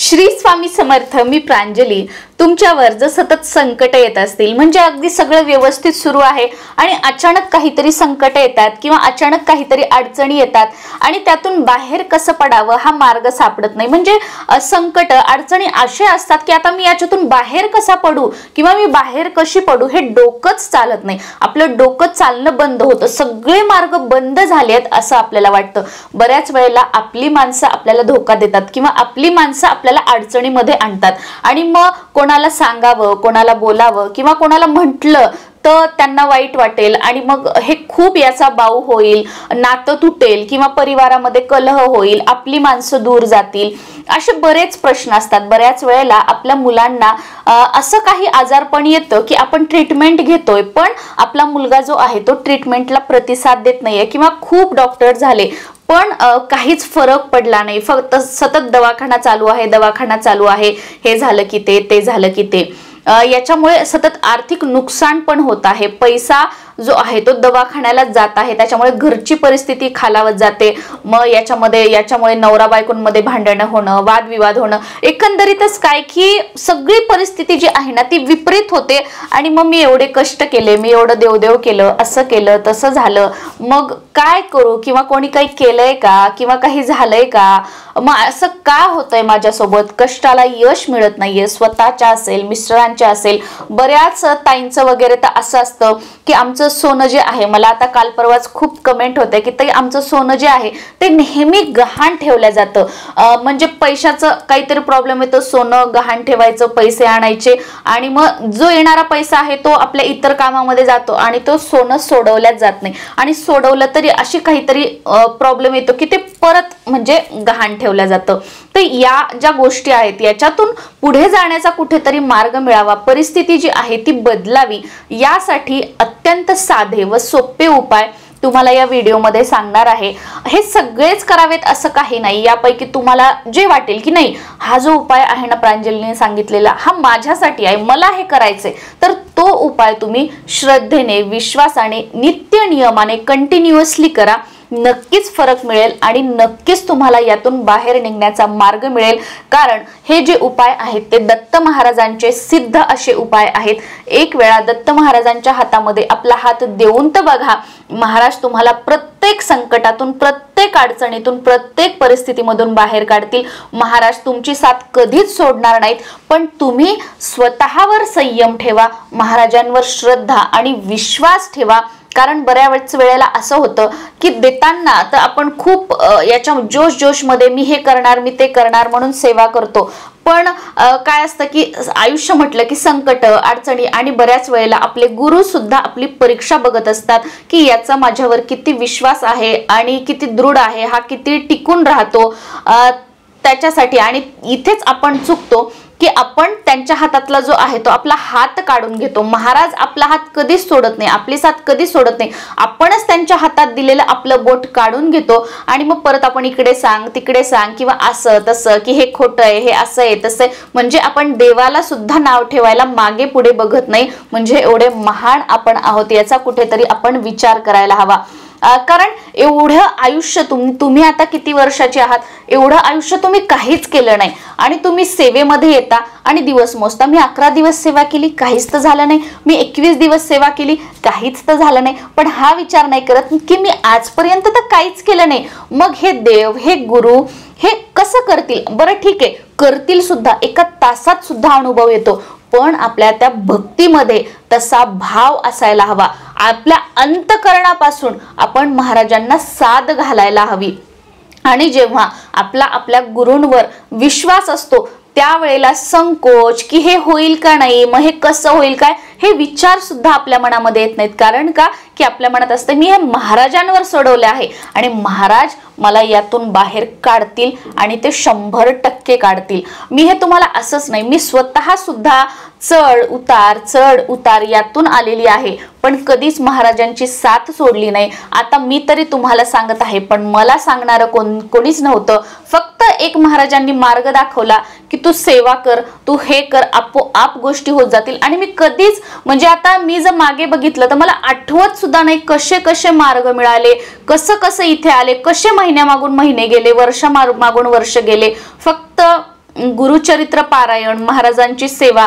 श्री स्वामी समर्थ। मी प्रांजली। तुमच्यावर जर सतत संकट येत असतील, म्हणजे अगदी सगळं व्यवस्थित सुरू आहे आणि अचानक काहीतरी संकट येतात किंवा अचानक काहीतरी अडचणी येतात आणि त्यातून बाहेर कसं पडावं हा मार्ग सापडत नाही, म्हणजे संकट अडचणी असे असतात की आता मी याच्यातून बाहेर कसा पडू किंवा मी बाहेर कशी पडू हे डोकंच चालत नाही। आपलं डोकं चालणं बंद होतं, सगळे मार्ग बंद झालेत असं आपल्याला वाटतं। बऱ्याच वेळेला आपली माणसं आपल्याला धोका देतात किंवा आपली माणसं आपल्याला अडचणीमध्ये आणतात आणि मग कोणाला सांगावं, कोणाला बोलावं किंवा कोणाला म्हटलं तर त्यांना वाईट वाटेल आणि मग हे खूप याचा बाऊ होईल, नातं तुटेल किंवा परिवारामध्ये कलह होईल, आपली माणसं दूर जातील, असे बरेच प्रश्न असतात। बऱ्याच वेळेला आपल्या मुलांना असं काही आजारपण येतं की आपण ट्रीटमेंट घेतोय पण आपला मुलगा जो आहे तो ट्रीटमेंटला प्रतिसाद देत नाहीये किंवा खूप डॉक्टर झाले पण काहीच फरक पडला नाही, फक्त सतत दवाखाना चालू आहे, हे झालं की ते झालं की ते। याच्यामुळे सतत आर्थिक नुकसान पण होत आहे, पैसा जो आहे तो दवाखान्याला जात आहे, त्याच्यामुळे घरची परिस्थिती खालावत जाते। मग याच्यामुळे नवरा बायकोंमध्ये भांडणं होणं, वादविवाद होणं, एकंदरीतच काय की सगळी परिस्थिती जी आहे ना ती विपरीत होते। आणि मग मी एवढे कष्ट केले, मी एवढं देवदेव केलं, असं केलं तसं झालं, मग काय करू किंवा कोणी काही केलंय का किंवा काही झालंय का, मग असं का होतंय माझ्यासोबत, कष्टाला यश मिळत नाहीये, स्वतःच्या असेल मिस्टरांच्या असेल, बऱ्याच ताईंचं वगैरे तर असं असतं की आमचं सोनं जे आहे, मला आता काल परवाच खूप कमेंट होते की ताई आमचं सोनं जे आहे ते नेहमी गहाण ठेवलं जातं, म्हणजे पैशाचं काहीतरी प्रॉब्लेम येतो, सोनं गहाण ठेवायचं, पैसे आणायचे आणि मग जो येणारा पैसा आहे तो आपल्या इतर कामामध्ये जातो आणि तो सोनं सोडवल्याच जात नाही आणि सोडवलं तरी अशी काहीतरी प्रॉब्लेम येतो की ते परत म्हणजे गहाण ठेवलं जातं। तर या ज्या गोष्टी आहेत याच्यातून पुढे जाण्याचा कुठेतरी मार्ग मिळावा, परिस्थिती जी आहे ती बदलावी, यासाठी अत्यंत साधे व सोपे उपाय तुम्हाला या व्हिडिओमध्ये सांगणार आहे। हे सगळेच करावेत असं काही नाही, यापैकी तुम्हाला जे वाटेल की नाही हा जो उपाय आहे ना प्रांजलीने सांगितलेला हा माझ्यासाठी आहे, मला हे करायचंय, तर तो उपाय तुम्ही श्रद्धेने, विश्वासाने, नित्य नियमाने कंटिन्युअसली करा, नक्कीच फरक मिळेल आणि नक्कीच तुम्हाला यातून बाहेर निघण्याचा मार्ग मिळेल। कारण हे जे उपाय आहेत ते दत्त महाराजांचे सिद्ध असे उपाय आहेत। एक वेळा दत्त महाराजांच्या हातामध्ये आपला हात देऊन तर बघा, महाराज तुम्हाला प्रत्येक संकटातून, प्रत्येक अडचणीतून, प्रत्येक परिस्थितीमधून बाहेर काढतील। महाराज तुमची साथ कधीच सोडणार नाहीत, पण तुम्ही स्वतःवर संयम ठेवा, महाराजांवर श्रद्धा आणि विश्वास ठेवा। कारण बऱ्याच वेळेला असं होतं की देताना तर आपण खूप याच्या जोश मध्ये मी हे करणार, मी ते करणार म्हणून सेवा करतो, पण काय असतं की आयुष्य म्हटलं की संकट, अडचणी आणि बऱ्याच वेळेला आपले गुरु सुद्धा आपली परीक्षा बघत असतात की याचा माझ्यावर किती विश्वास आहे आणि किती दृढ आहे, हा किती टिकून राहतो त्याच्यासाठी। आणि इथेच आपण चुकतो की आपण त्यांच्या हातातला जो आहे तो आपला हात काढून घेतो। महाराज आपला हात कधीच सोडत नाही, आपली साथ कधीच सोडत नाही, आपणच त्यांच्या हातात दिलेलं आपलं बोट काढून घेतो आणि मग परत आपण इकडे सांग तिकडे सांग किंवा असं तसं की हे खोटं आहे, हे असं आहे तसं आहे, म्हणजे आपण देवाला सुद्धा नाव ठेवायला मागे पुढे बघत नाही, म्हणजे एवढे महान आपण आहोत याचा कुठेतरी आपण विचार करायला हवा। कारण एवढं आयुष्य तुम्ही आता किती वर्षाचे आहात, एवढं आयुष्य तुम्ही काहीच केलं नाही आणि तुम्ही सेवेमध्ये येता आणि दिवस मोजता, मी 11 दिवस सेवा केली काहीच तर झालं नाही, मी 21 दिवस सेवा केली काहीच तर झालं नाही, पण हा विचार नाही करत की मी आजपर्यंत तर काहीच केलं नाही, मग हे देव, हे गुरु हे कसं करतील? बरं ठीक आहे, करतील सुद्धा, एका तासात सुद्धा अनुभव येतो, पण आपल्या त्या भक्तीमध्ये तसा भाव असायला हवा, आपल्या अंतःकरणापासून आपण महाराजांना साद घालायला हवी। आणि जेव्हा आपल्या गुरूंवर विश्वास असतो त्यावेळेला संकोच की हे होईल का नाही, मग हे कसं होईल काय, हे विचार सुद्धा आपल्या मनामध्ये येत नाहीत। कारण का की आपल्या मनात असतं मी हे महाराजांवर सोडवले आहे आणि महाराज मला यातून बाहेर काढतील आणि ते 100% काढतील। मी हे तुम्हाला असंच नाही, मी स्वतः सुद्धा चढ उतार यातून आलेली आहे, पण कधीच महाराजांची साथ सोडली नाही। आता मी तरी तुम्हाला सांगत आहे, पण मला सांगणारं कोणीच नव्हतं, फक्त एक महाराजांनी मार्ग दाखवला की तू सेवा कर, तू हे कर, आपोआप गोष्टी होत जातील। आणि मी कधीच म्हणजे आता मी जर मागे बघितलं तर मला आठवत सुद्धा नाही कसे कसे मार्ग मिळाले, कसं इथे आले, कसे महिन्यामागून महिने गेले, वर्षामागून वर्ष गेले, फक्त गुरुचरित्र पारायण, महाराजांची सेवा,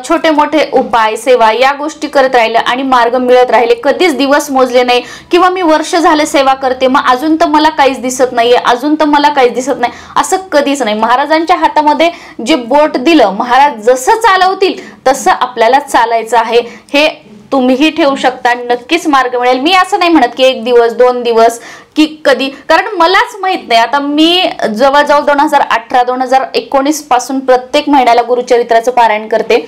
छोटे मोठे उपाय, सेवा या गोष्टी करत राहिले आणि मार्ग मिळत राहिले, कधीच दिवस मोजले नाही किंवा मी वर्ष झाले सेवा करते मग अजून तर मला काहीच दिसत नाहीये, अजून तर मला काहीच दिसत नाही, असं कधीच नाही. महाराजांच्या हातामध्ये जे बोट दिलं, महाराज जसं चालवतील तसं आपल्याला चालायचं आहे, हे तुम्हीही ठेवू शकता. नक्कीच मार्ग मिळेल. मी असं नाही म्हणत की 1 दिवस 2 दिवस की कधी, कारण मलाच माहित नाही. आता मी जवळजवळ 2018-2019 पासून प्रत्येक महिन्याला गुरुचरित्राचं पारायण करते,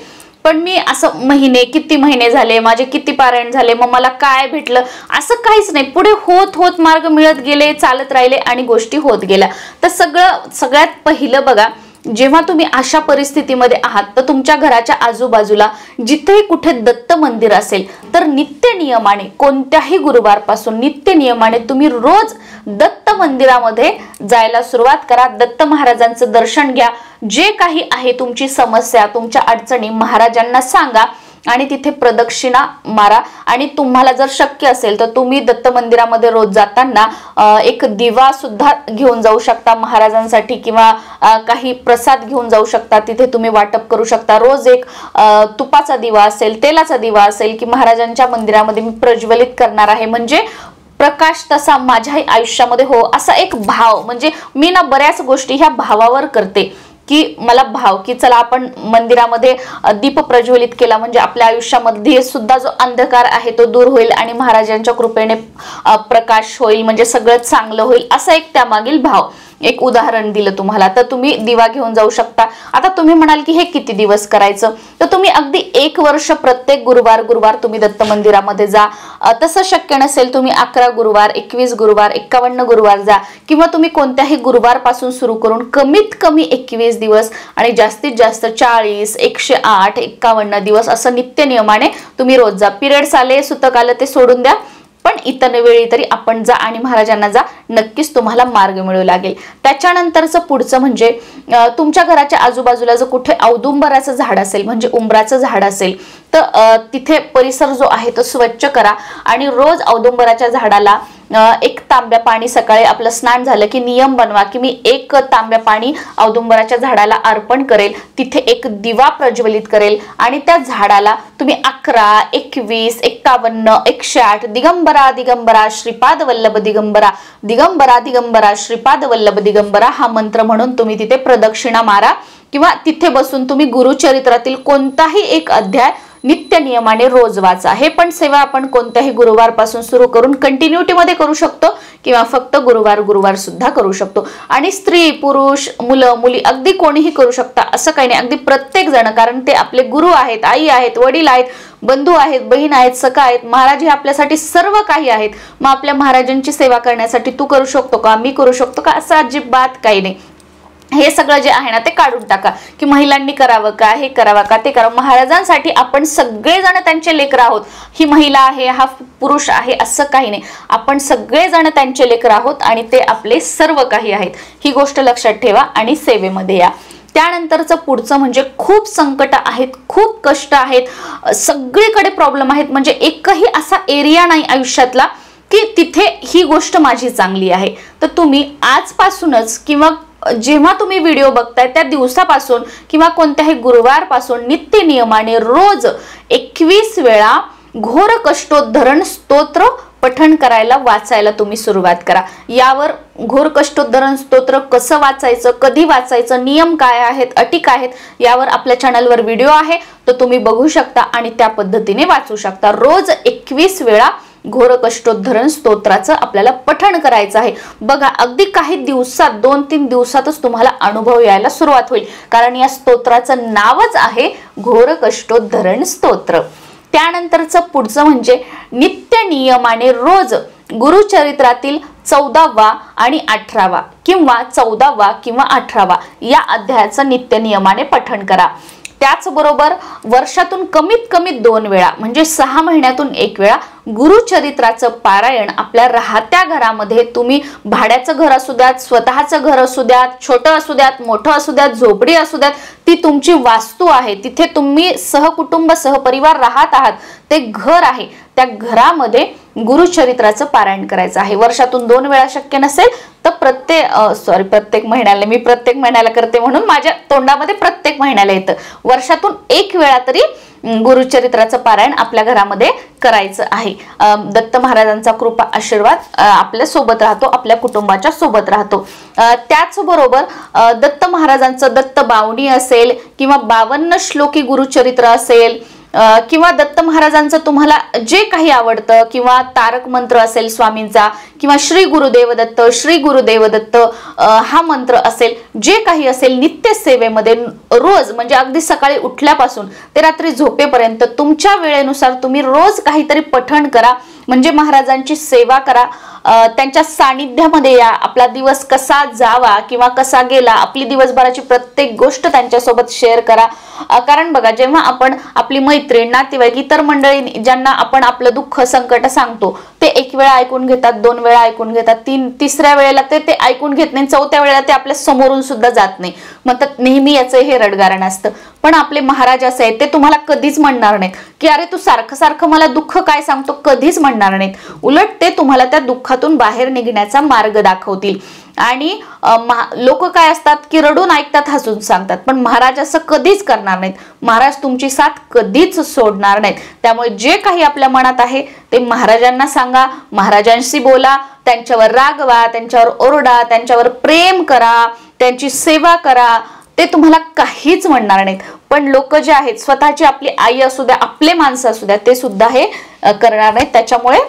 पण मी असं किती महिने झाले, माझे किती पारायण झाले, मग मला काय भेटलं असं काहीच नाही. पुढे होत होत मार्ग मिळत गेले, चालत राहिले आणि गोष्टी होत गेल्या. तर सगळ्यात पहिलं बघा, जेव्हा तुम्ही अशा परिस्थितीमध्ये आहात तर तुमच्या घराच्या आजूबाजूला जिथेही कुठे दत्त मंदिर असेल तर नित्य नियमाने कोणत्याही गुरुवारपासून नित्य नियमाने तुम्ही रोज दत्त मंदिरामध्ये जायला सुरुवात करा. दत्त महाराजांचं दर्शन घ्या. जे काही आहे तुमची समस्या, तुमच्या अडचणी महाराजांना सांगा आणि तिथे प्रदक्षिणा मारा. आणि तुम्हाला जर शक्य असेल तर तुम्ही दत्त मंदिरामध्ये रोज जाताना एक दिवा सुद्धा घेऊन जाऊ शकता महाराजांसाठी, किंवा काही प्रसाद घेऊन जाऊ शकता, तिथे तुम्ही वाटप करू शकता. रोज एक तुपाचा दिवा असेल, तेलाचा दिवा असेल की महाराजांच्या मंदिरामध्ये मी प्रज्वलित करणार आहे, म्हणजे प्रकाश तसा माझ्याही आयुष्यामध्ये हो असा एक भाव. म्हणजे मी ना बऱ्याच गोष्टी ह्या भावावर करते की मला भाव की चला आपण मंदिरामध्ये दीप प्रज्वलित केला म्हणजे आपल्या आयुष्यामध्ये सुद्धा जो अंधकार आहे तो दूर होईल आणि महाराजांच्या कृपेने प्रकाश होईल, म्हणजे सगळं चांगलं होईल, असा एक त्यामागील भाव. एक उदाहरण दिलं तुम्हाला, तर तुम्ही दिवा घेऊन जाऊ शकता. आता तुम्ही म्हणाल की हे किती दिवस करायचं, तर तुम्ही अगदी 1 वर्ष प्रत्येक गुरुवार तुम्ही दत्त मंदिरामध्ये जा. तसं शक्य नसेल तुम्ही 11 गुरुवार, 21 गुरुवार, 51 गुरुवार जा, किंवा तुम्ही कोणत्याही गुरुवार पासून सुरू करून कमीत कमी 21 दिवस आणि जास्तीत जास्त 40, 108, 51 दिवस असं नित्य नियमाने तुम्ही रोज जा. पिरियड्स आले, सुतक आलं ते सोडून द्या, पण इतर वेळी तरी आपण जा आणि महाराजांना जा, नक्कीच तुम्हाला मार्ग मिळू लागेल. त्याच्यानंतरचं पुढचं म्हणजे तुमच्या घराच्या आजूबाजूला जर कुठे औदुंबराचं झाड असेल म्हणजे उंबराचं झाड असेल तर तिथे परिसर जो आहे तो स्वच्छ करा आणि रोज औदुंबराच्या झाडाला 1 तांब्या पाणी, सकाळी आपलं स्नान झालं की नियम बनवा की मी 1 तांब्या पाणी औदुंबराच्या झाडाला अर्पण करेल, तिथे एक दिवा प्रज्वलित करेल आणि त्या झाडाला तुम्ही 11, 21, 51, 108 दिगंबरा दिगंबरा श्रीपाद वल्लभ दिगंबरा, दिगंबरा दिगंबरा श्रीपाद वल्लभ दिगंबरा हा मंत्र म्हणून तुम्ही तिथे प्रदक्षिणा मारा. किंवा तिथे बसून तुम्ही गुरुचरित्रातील कोणताही एक अध्याय नित्य नियमाने रोज वाचा. हे पण सेवा आपण कोणत्याही गुरुवार पासून सुरू करून कंटिन्युटी मध्ये करू शकतो किंवा फक्त गुरुवार सुद्धा करू शकतो. आणि स्त्री, पुरुष, मुलं, मुली अगदी कोणीही करू शकता असं काही नाही, अगदी प्रत्येक जण, कारण ते आपले गुरु आहेत, आई आहेत, वडील आहेत, बंधू आहेत, बहीण आहेत, सखा आहेत. महाराज हे आपल्यासाठी सर्व काही आहेत. मग आपल्या महाराजांची सेवा करण्यासाठी तू करू शकतो का, मी करू शकतो का, असं अजिबात काही नाही. हे सगळं जे आहे ना ते काढून टाका की महिलांनी करावं का, हे करावं का, ते करावं. महाराजांसाठी आपण सगळेजण त्यांचे लेकरं आहोत. ही महिला आहे, हा पुरुष आहे असं काही नाही, आपण सगळेजण त्यांचे लेकरं आहोत आणि ते आपले सर्व काही आहेत. ही गोष्ट लक्षात ठेवा आणि सेवेमध्ये या. त्यानंतरचं पुढचं म्हणजे खूप संकट आहेत, खूप कष्ट आहेत, सगळीकडे प्रॉब्लेम आहेत, म्हणजे एकही असा एरिया नाही आयुष्यातला की तिथे ही गोष्ट माझी चांगली आहे. तर तुम्ही आजपासूनच किंवा जेव्हा तुम्ही व्हिडिओ बघताय त्या दिवसापासून किंवा कोणत्याही गुरुवार पासून नित्य नियमाने रोज 21 वेळा घोर कष्टोद्धरण स्तोत्र पठण करायला, वाचायला तुम्ही सुरुवात करा. यावर घोर कष्टोद्धरण स्तोत्र कसं वाचायचं, कधी वाचायचं, नियम काय आहेत, अटी काय आहेत, यावर आपल्या चॅनलवर व्हिडिओ आहे, तो तुम्ही बघू शकता आणि त्या पद्धतीने वाचू शकता. रोज 21 वेळा घोर कष्टोद्धरण स्तोत्राचं आपल्याला पठण करायचं आहे. बघा अगदी काही दिवसात, 2-3 दिवसातच तुम्हाला अनुभव यायला सुरुवात होईल, कारण या स्तोत्राचं नावच आहे घोर कष्टोद्धरण स्तोत्र. त्यानंतरचं पुढचं म्हणजे नित्य नियमाने रोज गुरुचरित्रातील 14वा आणि 18वा किंवा 14वा किंवा 18वा या अध्यायाचं नित्य नियमाने पठण करा. त्याचबरोबर वर्षातून कमीत कमी 2 वेळा म्हणजे 6 महिन्यातून 1 वेळा गुरुचरित्राचं पारायण आपल्या राहत्या घरामध्ये, तुम्ही भाड्याचं घर असू द्यात, स्वतःचं घर असू द्यात, छोटं असू द्यात, मोठं असू द्यात, झोपडी असू द्यात, ती तुमची वास्तू आहे, तिथे तुम्ही सहकुटुंब सहपरिवार राहत आहात, ते घर आहे, त्या घरामध्ये गुरुचरित्राचं पारायण करायचं आहे। वर्षातून 2 वेळा शक्य नसेल तर प्रत्येक महिन्याला, मी प्रत्येक महिन्याला करते म्हणून माझ्या तोंडामध्ये प्रत्येक महिन्याला येतं, वर्षातून 1 वेळा तरी गुरुचरित्राचं पारायण आपल्या घरामध्ये करायचं आहे। दत्त महाराजांचा कृपा आशीर्वाद आपल्या सोबत राहतो, आपल्या कुटुंबाच्या सोबत राहतो। त्याचबरोबर दत्त महाराजांचं दत्त बावणी असेल किंवा 52 श्लोकी गुरुचरित्र असेल किंवा दत्त महाराजांचं तुम्हाला जे काही आवडतं किंवा तारक मंत्र असेल स्वामींचा किंवा श्री गुरुदेव दत्त, श्री गुरुदेव दत्त हा मंत्र असेल, जे काही असेल नित्य सेवेमध्ये रोज, म्हणजे अगदी सकाळी उठल्यापासून ते रात्री झोपेपर्यंत तुमच्या वेळेनुसार तुम्ही रोज काहीतरी पठण करा, म्हणजे महाराजांची सेवा करा, त्यांच्या सानिध्यामध्ये या, आपला दिवस कसा जावा किंवा कसा गेला, आपली दिवसभराची प्रत्येक गोष्ट त्यांच्यासोबत शेअर करा। कारण बघा, जेव्हा आपण आपली मैत्रीण, नातेवाईक, इतर मंडळी ज्यांना आपण आपलं दुःख संकट सांगतो, ते 1 वेळा ऐकून घेतात, 2 वेळा ऐकून घेतात, तिसऱ्या वेळेला ते ऐकून घेत नाही, 4थ्या वेळेला ते आपल्या समोरून सुद्धा जात नाही, म्हणतात नेहमी याचं हे रडगारण असतं। पण आपले महाराज असे आहेत, ते तुम्हाला कधीच म्हणणार नाहीत की अरे तू सारखं सारखं मला दुःख काय सांगतो, कधीच म्हणणार नाहीत। उलट ते तुम्हाला त्या दुःखातून बाहेर निघण्याचा मार्ग दाखवतील। आणि लोक काय असतात की रडून ऐकतात, हसून सांगतात, पण महाराज असं कधीच करणार नाहीत। महाराज तुमची साथ कधीच सोडणार नाहीत। त्यामुळे जे काही आपल्या मनात आहे ते महाराजांना सांगा, महाराजांशी बोला, त्यांच्यावर रागवा, त्यांच्यावर ओरडा, त्यांच्यावर प्रेम करा, त्यांची सेवा करा, ते तुम्हाला काहीच म्हणणार नाहीत। पण लोक जे आहेत, स्वतःची आपली आई असू द्या, आपले माणसं असू द्या, ते सुद्धा हे करणार नाहीत। त्याच्यामुळे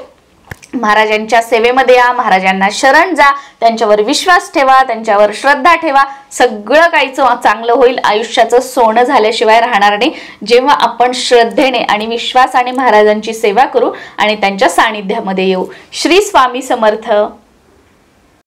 महाराजांच्या सेवेमध्ये या, महाराजांना शरण जा, त्यांच्यावर विश्वास ठेवा, त्यांच्यावर श्रद्धा ठेवा, सगळं काही चांगलं होईल। आयुष्याचं सोनं झाल्याशिवाय राहणार नाही, जेव्हा आपण श्रद्धेने आणि विश्वासाने महाराजांची सेवा करू आणि त्यांच्या सानिध्यामध्ये येऊ। श्री स्वामी समर्थ।